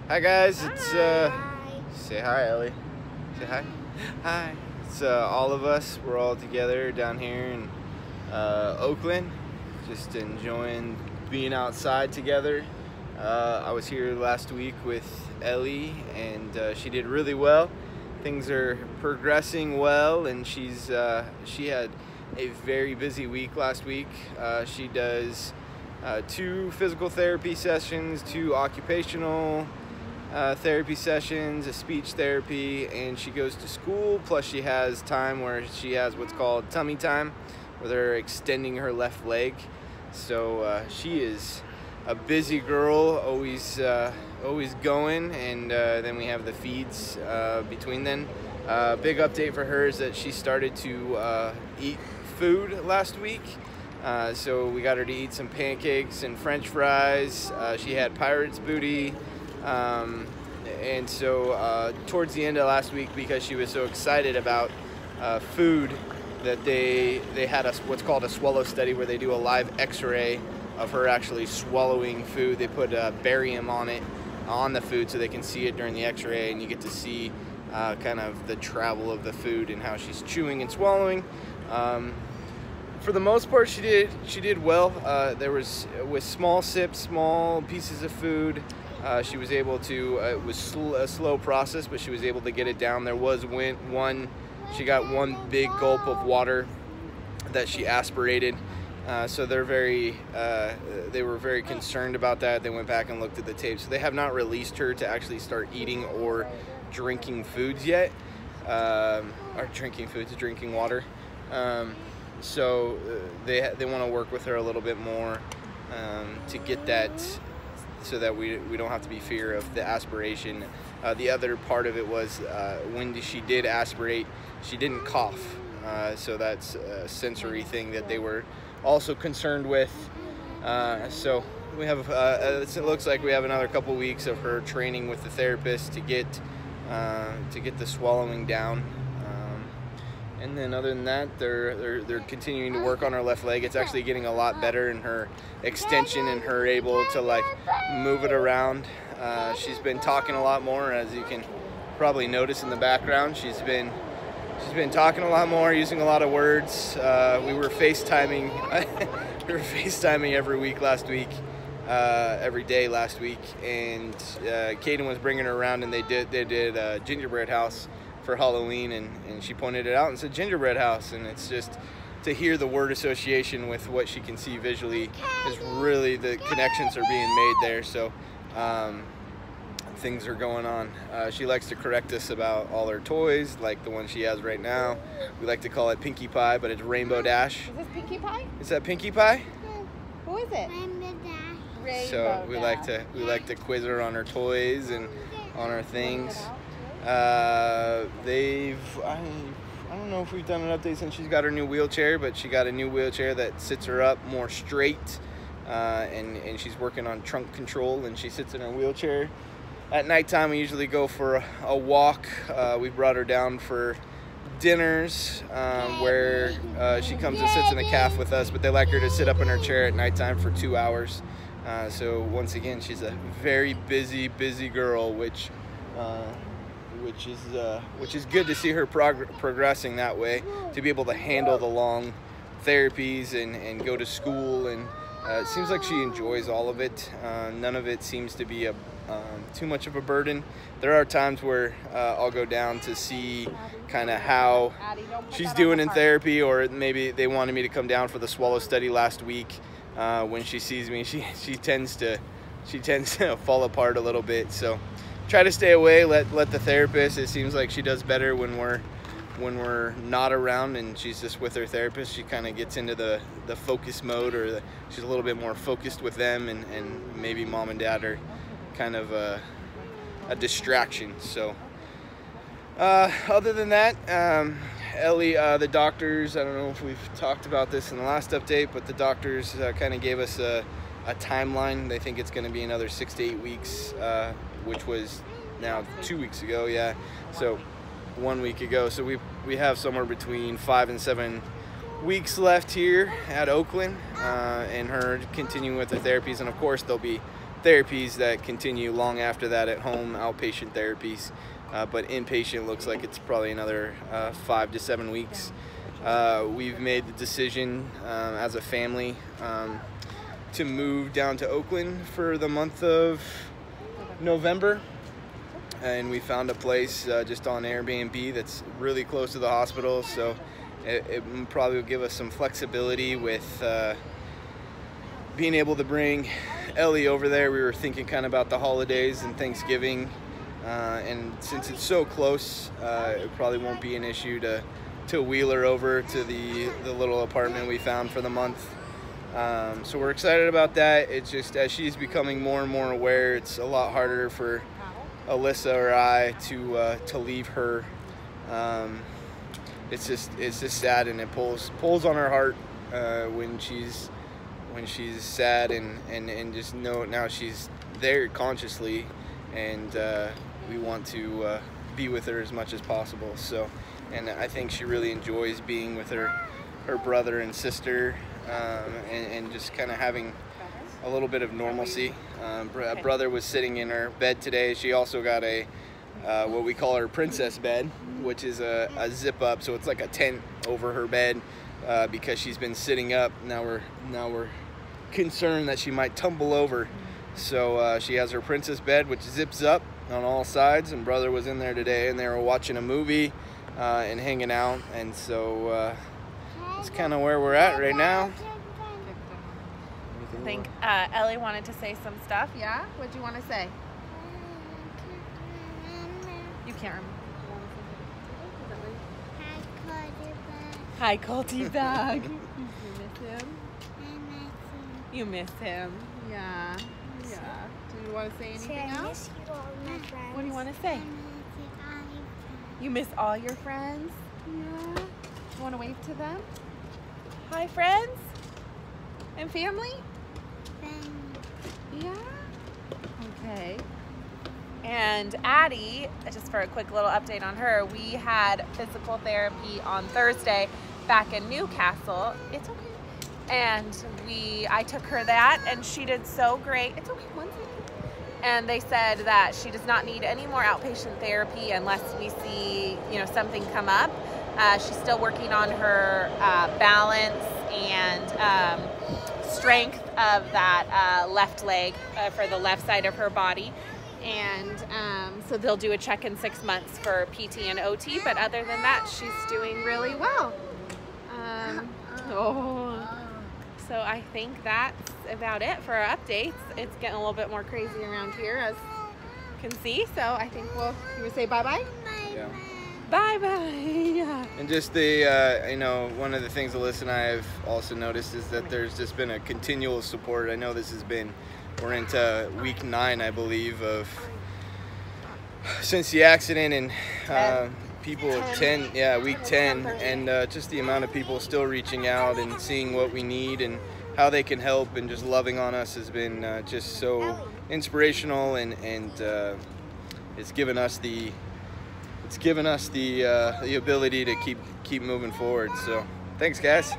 Hi guys, it's Hi. say hi, Ellie. Say hi. Hi. It's all of us. We're all together down here in Oakland, just enjoying being outside together. I was here last week with Ellie, and she did really well. Things are progressing well, and she had a very busy week last week. She does 2 physical therapy sessions, 2 occupational therapy sessions, a speech therapy, and she goes to school. Plus, she has time where she has what's called tummy time, where they're extending her left leg. So she is a busy girl, always going. And then we have the feeds between then. Big update for her is that she started to eat food last week. So we got her to eat some pancakes and French fries. She had pirate's booty. And so towards the end of last week, because she was so excited about food, that they had what's called a swallow study, where they do a live x-ray of her actually swallowing food. They put barium on the food so they can see it during the x-ray, and you get to see kind of the travel of the food and how she's chewing and swallowing. For the most part, she did well. There was, with small sips, small pieces of food, she was able to, it was a slow process, but she was able to get it down. There was she got one big gulp of water that she aspirated. So they were very concerned about that. They went back and looked at the tape. So they have not released her to actually start eating or drinking foods yet. Or drinking water. So they want to work with her a little bit more to get that, so that we don't have to be fear of the aspiration. The other part of it was when she did aspirate, she didn't cough. So that's a sensory thing that they were also concerned with. So we have, it looks like we have another couple weeks of her training with the therapist to get the swallowing down. And then other than that, they're continuing to work on her left leg. It's actually getting a lot better in her extension and her able to like move it around. She's been talking a lot more, as you can probably notice in the background. She's been talking a lot more, using a lot of words. We were FaceTiming. We were FaceTiming every day last week, and Kaden was bringing her around, and they did a gingerbread house for Halloween, and she pointed it out and said gingerbread house, and it's just to hear the word association with what she can see visually is really, the connections are being made there. So things are going on. She likes to correct us about all her toys, like the one she has right now. We like to call it Pinkie Pie, but it's Rainbow Dash. Is this Pinkie Pie? Is that Pinkie Pie? Who is it? Rainbow Dash. So we like to quiz her on her toys and on her things. I don't know if we've done an update since she's got her new wheelchair, but she got a new wheelchair that sits her up more straight, and she's working on trunk control, and she sits in her wheelchair. At nighttime, we usually go for a walk. We brought her down for dinners, where she comes and sits in the calf with us, but they like her to sit up in her chair at nighttime for 2 hours. So once again, she's a very busy girl, which is good to see her progressing that way, to be able to handle the long therapies and go to school, and it seems like she enjoys all of it. None of it seems to be too much of a burden. There are times where I'll go down to see kind of how she's doing in therapy, or maybe they wanted me to come down for the swallow study last week. When she sees me, she tends to fall apart a little bit. So try to stay away, let the therapist. It seems like she does better when we're not around and she's just with her therapist. She kind of gets into the focus mode, or she's a little bit more focused with them, and maybe mom and dad are kind of a distraction. So other than that, Ellie, the doctors, I don't know if we've talked about this in the last update, but the doctors kind of gave us a timeline. They think it's going to be another 6 to 8 weeks, which was now 2 weeks ago. Yeah, so 1 week ago. So we have somewhere between 5 and 7 weeks left here at Oakland, and her continuing with the therapies. And of course, there'll be therapies that continue long after that at home, outpatient therapies. But inpatient looks like it's probably another 5 to 7 weeks. We've made the decision as a family to move down to Oakland for the month of November, and we found a place just on Airbnb that's really close to the hospital, so it probably will give us some flexibility with being able to bring Ellie over there. We were thinking kind of about the holidays and Thanksgiving, and since it's so close, it probably won't be an issue to wheel her over to the little apartment we found for the month. So we're excited about that. It's just as she's becoming more and more aware, it's a lot harder for Alyssa or I to leave her. It's just sad, and it pulls on her heart when she's sad and just know now she's there consciously, and we want to be with her as much as possible. So, and I think she really enjoys being with her brother and sister, and just kind of having a little bit of normalcy. Brother was sitting in her bed today. She also got a what we call her princess bed, which is a zip up, so it's like a tent over her bed because she's been sitting up. Now we're concerned that she might tumble over. So she has her princess bed, which zips up on all sides, and brother was in there today, and they were watching a movie and hanging out, and so that's kind of where we're at right now. I think Ellie wanted to say some stuff. Yeah? What do you want to say? You can't remember. Hi, Colty Bag. You miss him? You miss him? Yeah. Yeah. Do you want to say anything else? What do you want to say? You miss all your friends? Yeah. You want to wave to them? Hi, friends? And family? Yeah? Okay. And Addie, just for a quick little update on her, we had physical therapy on Thursday back in Newcastle. It's okay. And I took her that, and she did so great. It's okay, one second. And they said that she does not need any more outpatient therapy unless we see, something come up. She's still working on her balance and strength of that left leg for the left side of her body. And so they'll do a check in 6 months for PT and OT, but other than that, she's doing really well. So I think that's about it for our updates. It's getting a little bit more crazy around here, as you can see. So I think you would say bye-bye? Yeah. Bye-bye. Yeah. And just one of the things Alyssa and I have also noticed is that there's just been a continual support. I know we're into week 9, I believe, since the accident, and week 10, and just the amount of people still reaching out and seeing what we need and how they can help and just loving on us has been just so inspirational, and it's given us the ability to keep moving forward. So thanks, guys.